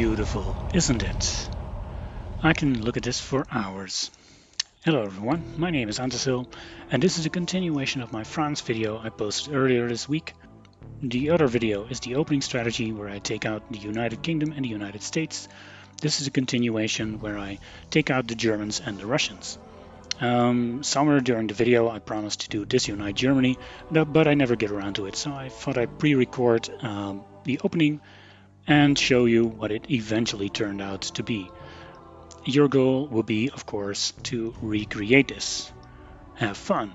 beautiful, isn't it? I can look at this for hours. Hello everyone, my name is Antasil, and this is a continuation of my France video I posted earlier this week. The other video is the opening strategy where I take out the United Kingdom and the United States. This is a continuation where I take out the Germans and the Russians. Somewhere during the video I promised to do disunite Germany, but I never get around to it, so I thought I'd pre-record the opening and show you what it eventually turned out to be. Your goal will be, of course, to recreate this. Have fun.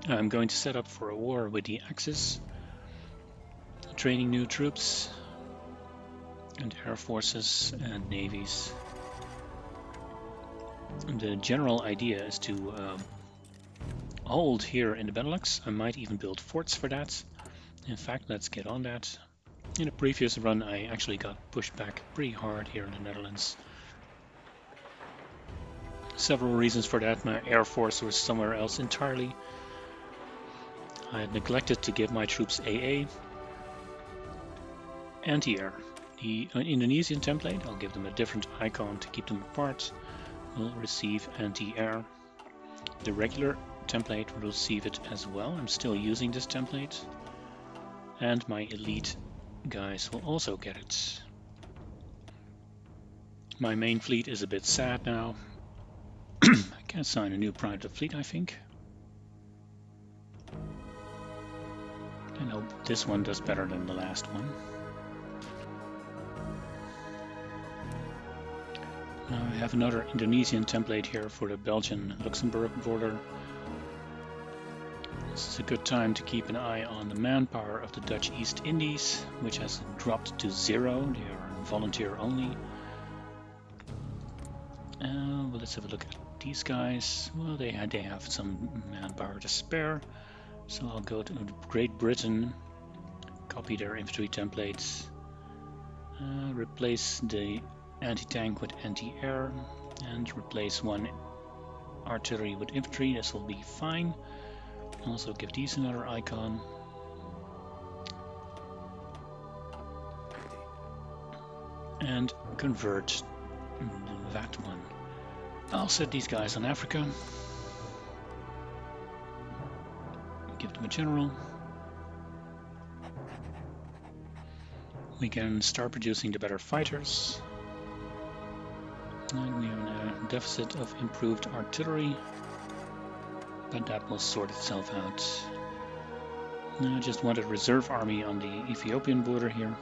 I'm going to set up for a war with the Axis, training new troops and air forces and navies. And the general idea is to hold here in the Benelux. I might even build forts for that. In fact, let's get on that. In a previous run, I actually got pushed back pretty hard here in the Netherlands. Several reasons for that. My air force was somewhere else entirely. I had neglected to give my troops AA. Anti-air. The Indonesian template, I'll give them a different icon to keep them apart, will receive anti-air. The regular template will receive it as well. I'm still using this template. And my elite guys will also get it. My main fleet is a bit sad now. I can assign a new private fleet, I think. I hope this one does better than the last one. Now I have another Indonesian template here for the Belgian-Luxembourg border. This is a good time to keep an eye on the manpower of the Dutch East Indies, which has dropped to 0. They are volunteer only. Well, let's have a look at these guys. Well, they have some manpower to spare. So I'll go to Great Britain, copy their infantry templates, replace the anti-tank with anti-air, and replace one artillery with infantry. This will be fine. Also give these another icon. And convert that one. I'll set these guys on Africa. Give them a general. We can start producing the better fighters. And we have a deficit of improved artillery, but that will sort itself out. I just want a reserve army on the Ethiopian border here.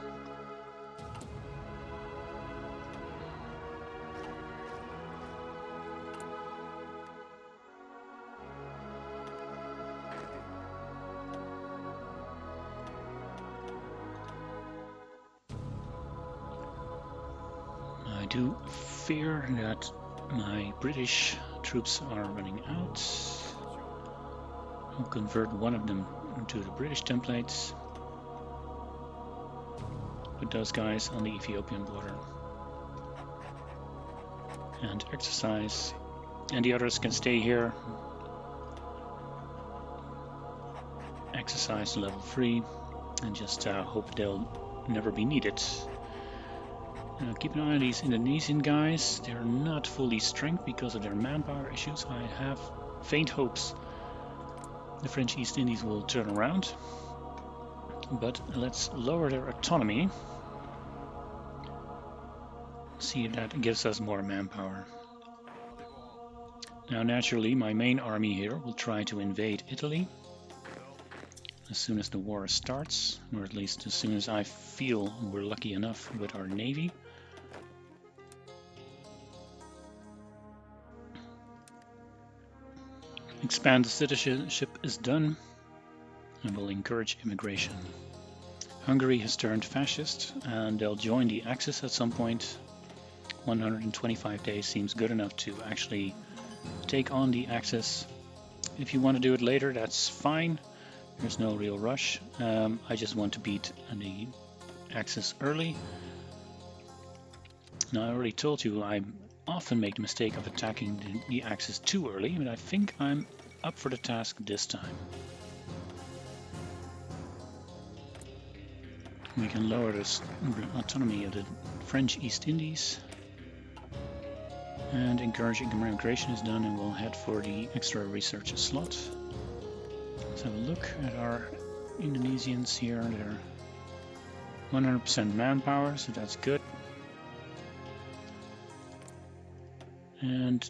I do fear that my British troops are running out. I'll convert one of them to the British templates. Put those guys on the Ethiopian border. And exercise. And the others can stay here. Exercise level 3. And just hope they'll never be needed. Keep an eye on these Indonesian guys. They're not fully strength because of their manpower issues. I have faint hopes the French East Indies will turn around. But let's lower their autonomy. See if that gives us more manpower. Now naturally my main army here will try to invade Italy as soon as the war starts, or at least as soon as I feel we're lucky enough with our navy. Expand the citizenship is done and will encourage immigration. Hungary has turned fascist and they'll join the Axis at some point. 125 days seems good enough to actually take on the Axis. If you want to do it later, that's fine. There's no real rush. I just want to beat the Axis early. Now I already told you I often make the mistake of attacking the Axis too early, but I think I'm up for the task this time. We can lower the autonomy of the French East Indies. And encouraging immigration is done, and we'll head for the extra research slot. Let's have a look at our Indonesians here. They're 100% manpower, so that's good. And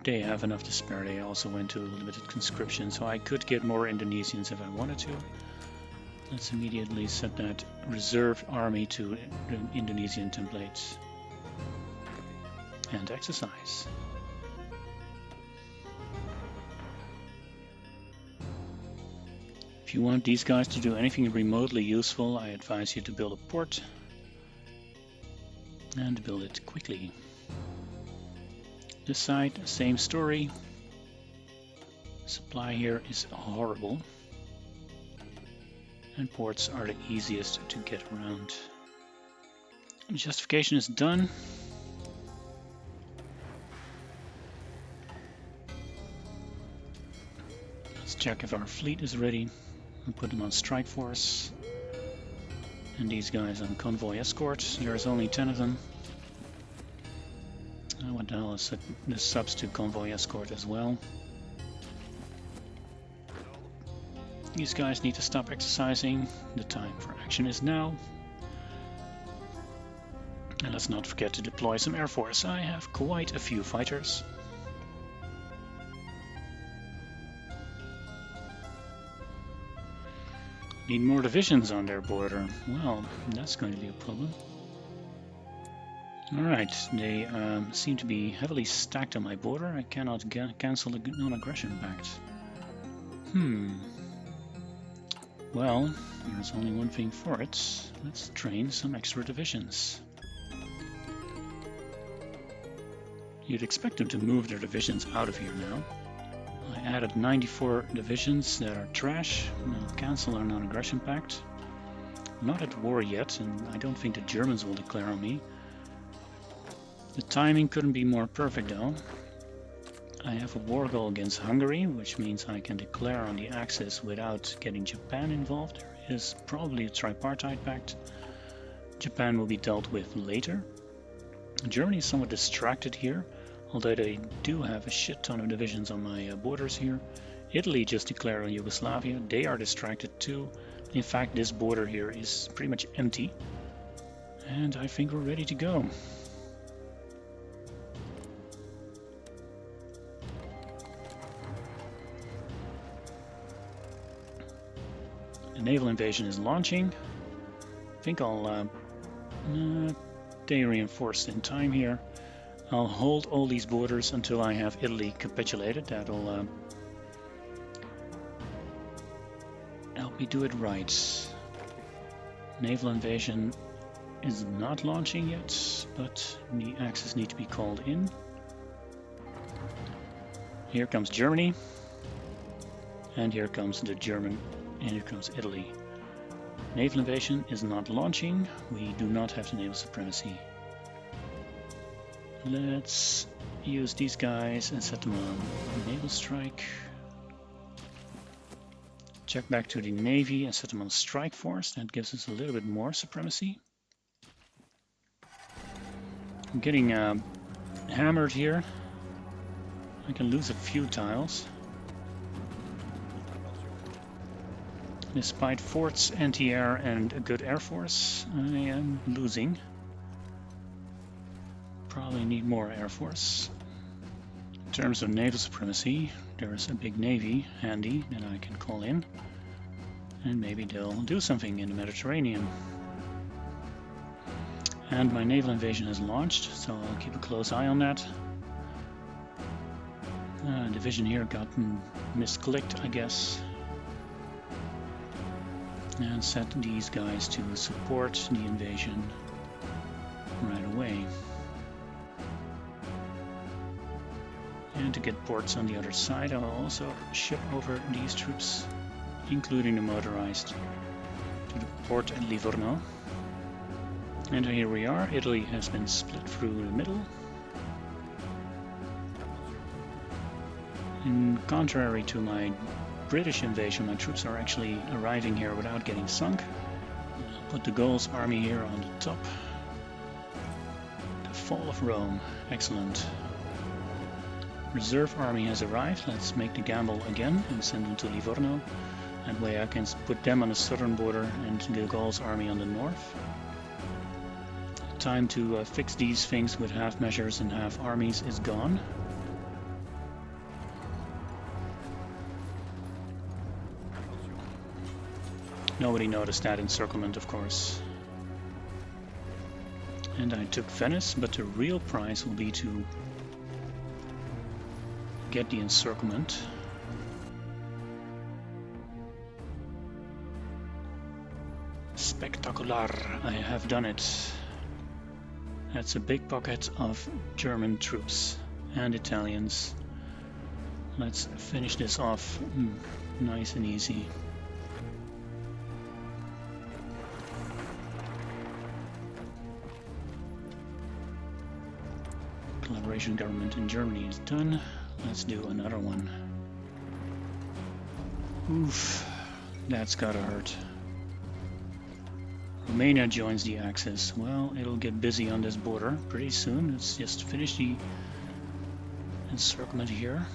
they have enough to spare. They also went to limited conscription, so I could get more Indonesians if I wanted to. Let's immediately set that reserve army to the Indonesian templates. And exercise. If you want these guys to do anything remotely useful, I advise you to build a port and build it quickly. This side, same story. Supply here is horrible, and ports are the easiest to get around. Justification is done. Let's check if our fleet is ready. We'll put them on strike force. And these guys on convoy escort. There's only 10 of them. What the hell is it? This subs to convoy escort as well. These guys need to stop exercising. The time for action is now. And let's not forget to deploy some air force. I have quite a few fighters. Need more divisions on their border. Well, that's going to be a problem. Alright, they seem to be heavily stacked on my border. I cannot cancel the non-aggression pact. Well, there's only one thing for it. Let's train some extra divisions. You'd expect them to move their divisions out of here now. I added 94 divisions that are trash. I'll cancel our non-aggression pact. I'm not at war yet, and I don't think the Germans will declare on me. The timing couldn't be more perfect though. I have a war goal against Hungary, which means I can declare on the Axis without getting Japan involved. There is probably a tripartite pact. Japan will be dealt with later. Germany is somewhat distracted here, although they do have a shit ton of divisions on my borders here. Italy just declared on Yugoslavia. They are distracted too. In fact, this border here is pretty much empty. And I think we're ready to go. The naval invasion is launching. I think I'll stay reinforced in time here. I'll hold all these borders until I have Italy capitulated. That'll help me do it right. Naval invasion is not launching yet, but the Axis need to be called in. Here comes Germany, and here comes the German. And here comes Italy. Naval invasion is not launching. We do not have the naval supremacy. Let's use these guys and set them on naval strike. Check back to the navy and set them on strike force. That gives us a little bit more supremacy. I'm getting hammered here. I can lose a few tiles. Despite forts, anti-air and a good air force, I am losing. Probably need more air force. In terms of naval supremacy, there is a big navy handy that I can call in. And maybe they'll do something in the Mediterranean. And my naval invasion has launched, so I'll keep a close eye on that. Division here got misclicked, I guess. And set these guys to support the invasion right away. And to get ports on the other side, I'll also ship over these troops, including the motorized, to the port at Livorno. And here we are. Italy has been split through the middle. In contrary to my British invasion, my troops are actually arriving here without getting sunk. Put the Gauls army here on the top. The fall of Rome, excellent. Reserve army has arrived. Let's make the gamble again and send them to Livorno. That way I can put them on the southern border and the Gauls army on the north. Time to fix these things with half measures and half armies is gone. Nobody noticed that encirclement, of course. And I took Venice, but the real prize will be to get the encirclement. Spectacular! I have done it. That's a big pocket of German troops and Italians. Let's finish this off nice and easy. Collaboration government in Germany is done. Let's do another one. Oof, that's gotta hurt. Romania joins the Axis. Well, it'll get busy on this border pretty soon. Let's just finish the encirclement here.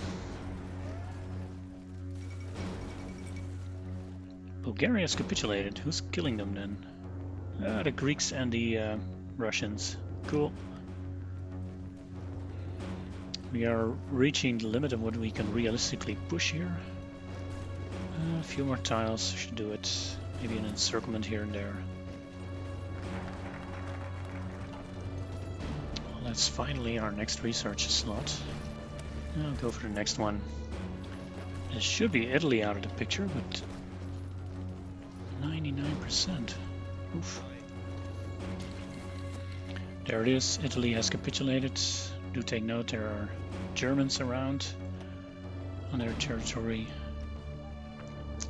Bulgaria's capitulated. Who's killing them then? The Greeks and the Russians. Cool. We are reaching the limit of what we can realistically push here. A few more tiles should do it. Maybe an encirclement here and there. Well, that's finally our next research slot. I'll go for the next one. This should be Italy out of the picture, but 99%. Oof. There it is. Italy has capitulated. Do take note, there are Germans around on their territory,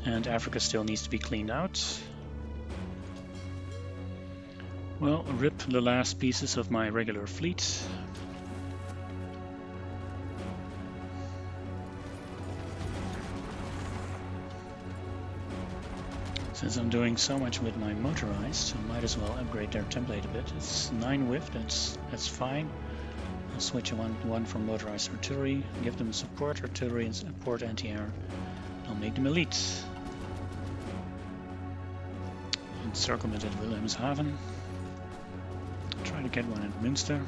and Africa still needs to be cleaned out. Well, rip the last pieces of my regular fleet. Since I'm doing so much with my motorized, I might as well upgrade their template a bit. It's 9 whiff, that's fine. I'll switch one from motorized artillery, give them support artillery and support anti-air. I'll make them elite. Encirclement at Wilhelmshaven. Try to get one at Münster.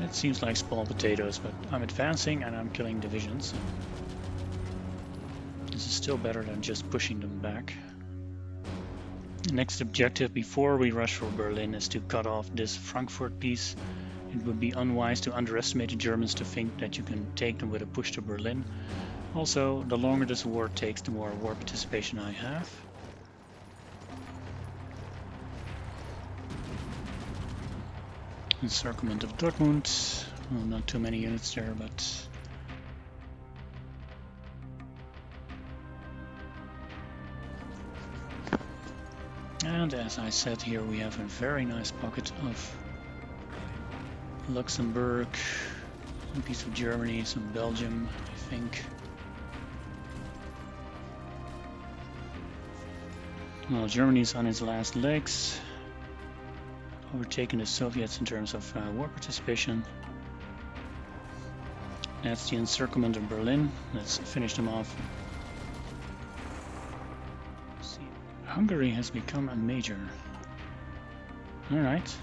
It seems like small potatoes, but I'm advancing and I'm killing divisions. This is still better than just pushing them back. The next objective before we rush for Berlin is to cut off this Frankfurt piece. It would be unwise to underestimate the Germans to think that you can take them with a push to Berlin. Also, the longer this war takes, the more war participation I have. Encirclement of Dortmund. Well, not too many units there, but and as I said, here we have a very nice pocket of Luxembourg, a piece of Germany, some Belgium, I think. Well, Germany's on its last legs, overtaking the Soviets in terms of war participation. That's the encirclement of Berlin. Let's finish them off. Hungary has become a major. Alright.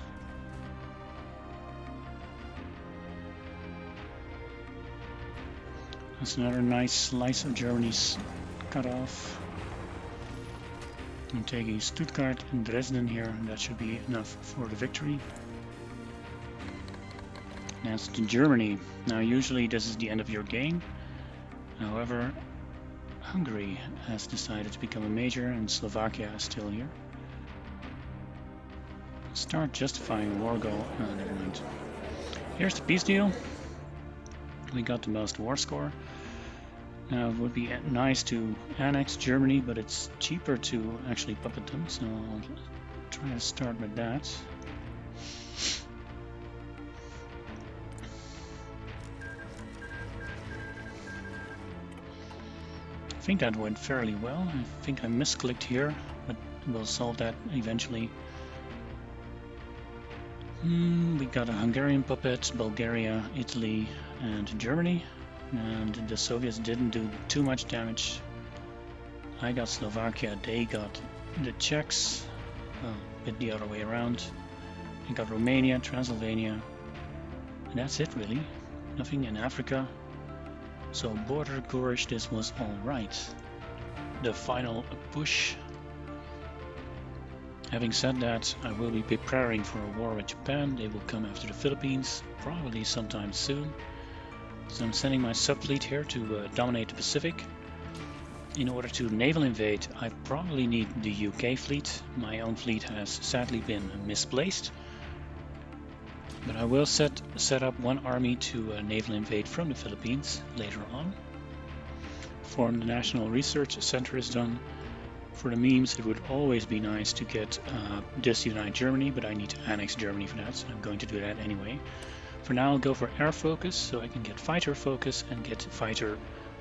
That's another nice slice of Germany's cut off. I'm taking Stuttgart and Dresden here, and that should be enough for the victory. That's to Germany. Now usually this is the end of your game. However, Hungary has decided to become a major and Slovakia is still here. Start justifying war goal. Oh, never mind. Here's the peace deal. We got the most war score. Now it would be nice to annex Germany, but it's cheaper to actually puppet them, so I'll try to start with that. think that went fairly well. I think I misclicked here, but we'll solve that eventually. We got a Hungarian puppet, Bulgaria, Italy, and Germany. And the Soviets didn't do too much damage. I got Slovakia, they got the Czechs, a bit the other way around. I got Romania, Transylvania, and that's it really. Nothing in Africa. So border courage, this was alright. The final push. Having said that, I will be preparing for a war with Japan. They will come after the Philippines, probably sometime soon. So I'm sending my subfleet here to dominate the Pacific. In order to naval invade, I probably need the UK fleet. My own fleet has sadly been misplaced. But I will set up one army to naval invade from the Philippines later on. Form the National Research Center is done. For the memes, it would always be nice to get disunite Germany, but I need to annex Germany for that, so I'm going to do that anyway. For now, I'll go for air focus, so I can get fighter focus and get fighter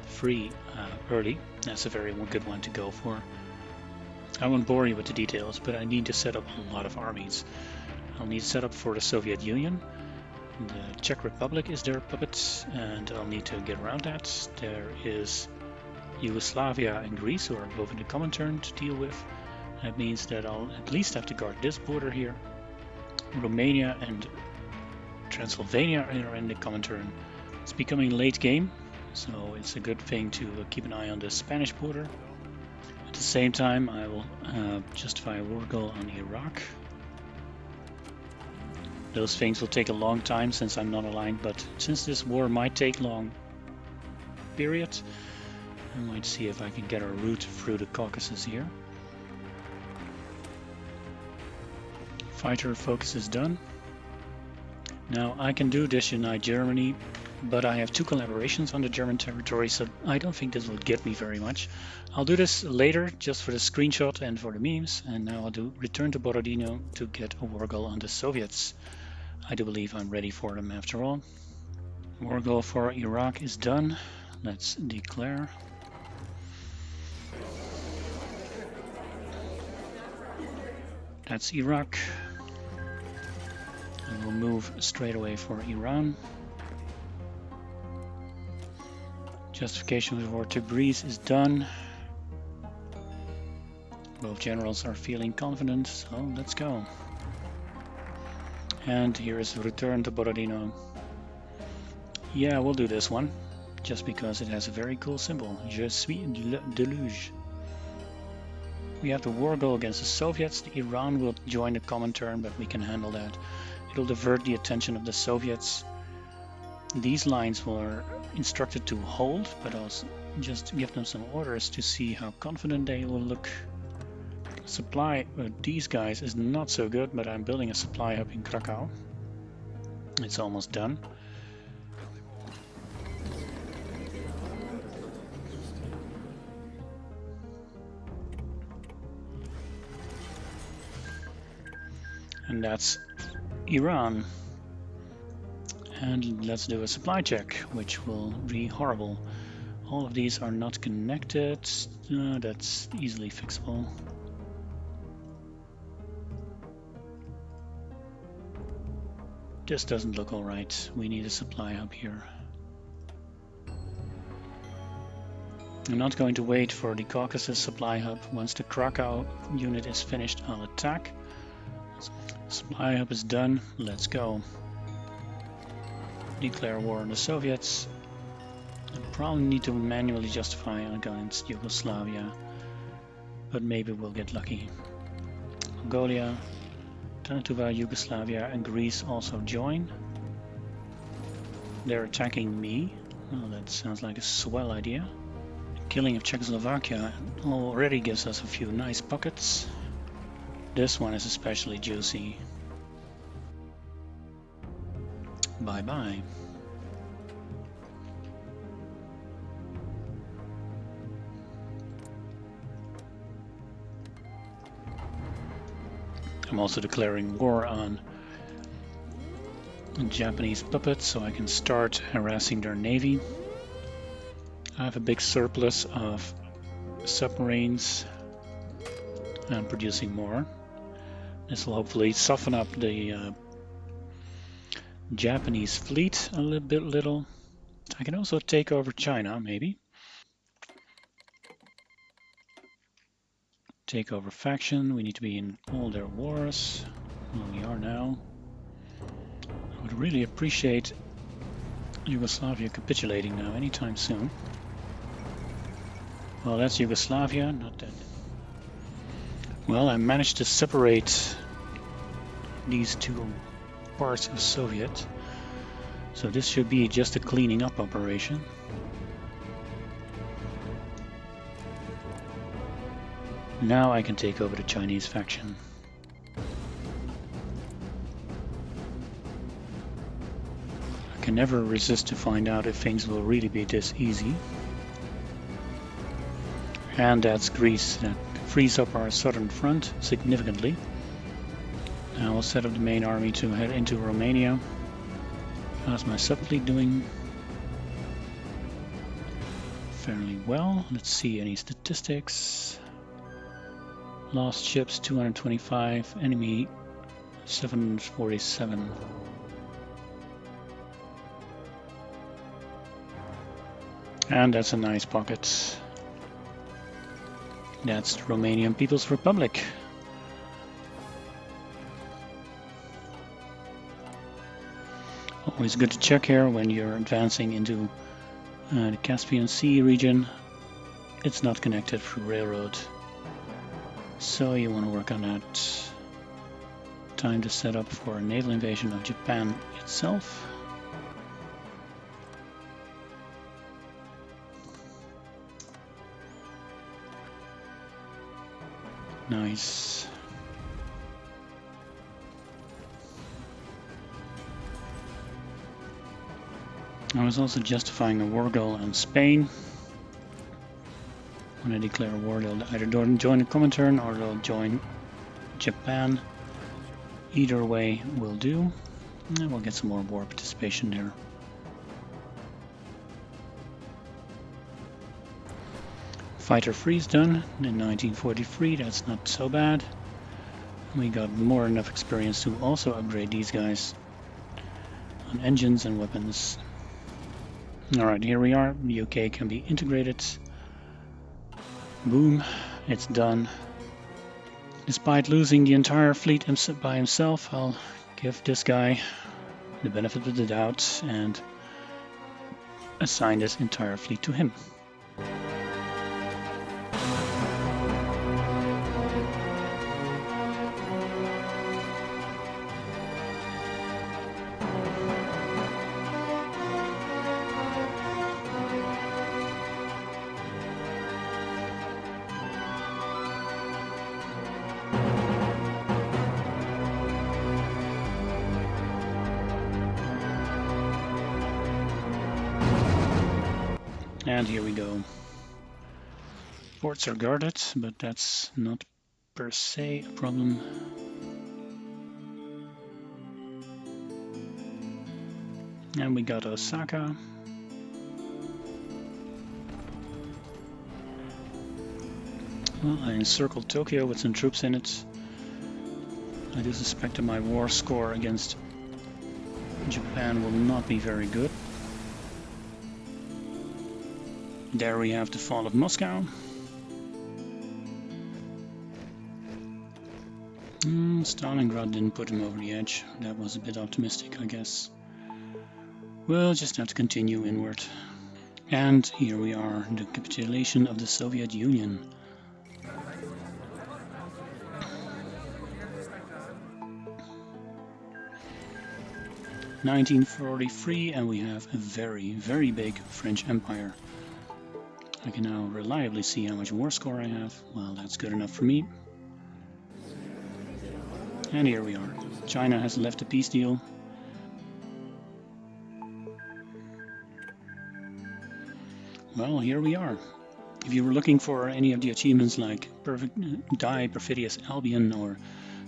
free early. That's a very good one to go for. I won't bore you with the details, but I need to set up a lot of armies. I'll need to set up for the Soviet Union. The Czech Republic is their puppet, and I'll need to get around that. There is Yugoslavia and Greece, who are both in the Comintern to deal with. That means that I'll at least have to guard this border here. Romania and Transylvania are in the Comintern. It's becoming late game, so it's a good thing to keep an eye on the Spanish border. At the same time, I will justify a war goal on Iraq. Those things will take a long time since I'm not aligned, but since this war might take long period, I might see if I can get a route through the Caucasus here. Fighter focus is done. Now I can do disunite Germany, but I have 2 collaborations on the German territory, so I don't think this will get me very much. I'll do this later just for the screenshot and for the memes, and now I'll do return to Borodino to get a war goal on the Soviets. I do believe I'm ready for them after all. War goal for Iraq is done. Let's declare. That's Iraq. And we'll move straight away for Iran. Justification for Tabriz is done. Both generals are feeling confident, so let's go. And here is return to Borodino. Yeah, we'll do this one, just because it has a very cool symbol. Je suis deluge. We have the war goal against the Soviets. Iran will join the Comintern, but we can handle that. It'll divert the attention of the Soviets. These lines were instructed to hold, but I'll just give them some orders to see how confident they will look. Supply with these guys is not so good, but I'm building a supply hub in Krakow. It's almost done. And that's Iran. And let's do a supply check, which will be horrible. All of these are not connected. That's easily fixable. This doesn't look alright. We need a supply hub here. I'm not going to wait for the Caucasus supply hub. Once the Krakow unit is finished, I'll attack. Supply hub is done. Let's go. Declare war on the Soviets. I probably need to manually justify against Yugoslavia, but maybe we'll get lucky. Mongolia, Tanatuva, Yugoslavia and Greece also join. They're attacking me. Oh, that sounds like a swell idea. The killing of Czechoslovakia already gives us a few nice pockets. This one is especially juicy. Bye bye. I'm also declaring war on Japanese puppets so I can start harassing their navy. I have a big surplus of submarines and producing more. This will hopefully soften up the Japanese fleet a little. I can also take over China, maybe. Take over faction. We need to be in all their wars. Well, we are now. I would really appreciate Yugoslavia capitulating now anytime soon. Well, that's Yugoslavia, not that. Well, I managed to separate these two parts of Soviet. So this should be just a cleaning up operation. Now I can take over the Chinese faction. I can never resist to find out if things will really be this easy. And that's Greece. That frees up our southern front significantly. Now I'll set up the main army to head into Romania. How's my subfleet doing? Fairly well. Let's see any statistics. Lost ships 225, enemy 747. And that's a nice pocket. That's the Romanian People's Republic. Always good to check here when you're advancing into the Caspian Sea region. It's not connected through railroad, so you want to work on that. Time to set up for a naval invasion of Japan itself. Nice. I was also justifying a war goal on Spain. When I declare a war, they'll either join the Comintern or they'll join Japan. Either way will do. And we'll get some more war participation there. Fighter freeze done in 1943, that's not so bad. We got more than enough experience to also upgrade these guys on engines and weapons. Alright, here we are. The UK can be integrated. Boom, it's done. Despite losing the entire fleet by himself, I'll give this guy the benefit of the doubt and assign this entire fleet to him. And here we go. Ports are guarded, but that's not per se a problem. And we got Osaka. Well, I encircled Tokyo with some troops in it. I do suspect that my war score against Japan will not be very good. There we have the fall of Moscow. Stalingrad didn't put him over the edge. That was a bit optimistic, I guess. We'll just have to continue inward. And here we are, the capitulation of the Soviet Union. (1943), and we have a very, very big French Empire. I can now reliably see how much war score I have. Well, that's good enough for me. And here we are. China has left a peace deal. Well, here we are. If you were looking for any of the achievements like Die Perfidious Albion or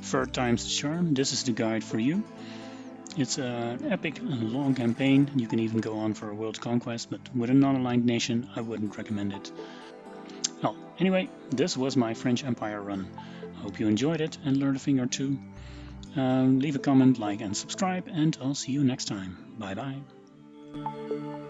Third Time's the Charm, this is the guide for you. It's an epic and long campaign. You can even go on for a world conquest, but with a non-aligned nation, I wouldn't recommend it. Well, Anyway, this was my French Empire run. I hope you enjoyed it and learned a thing or two. Leave a comment, like, and subscribe, and I'll see you next time. Bye bye.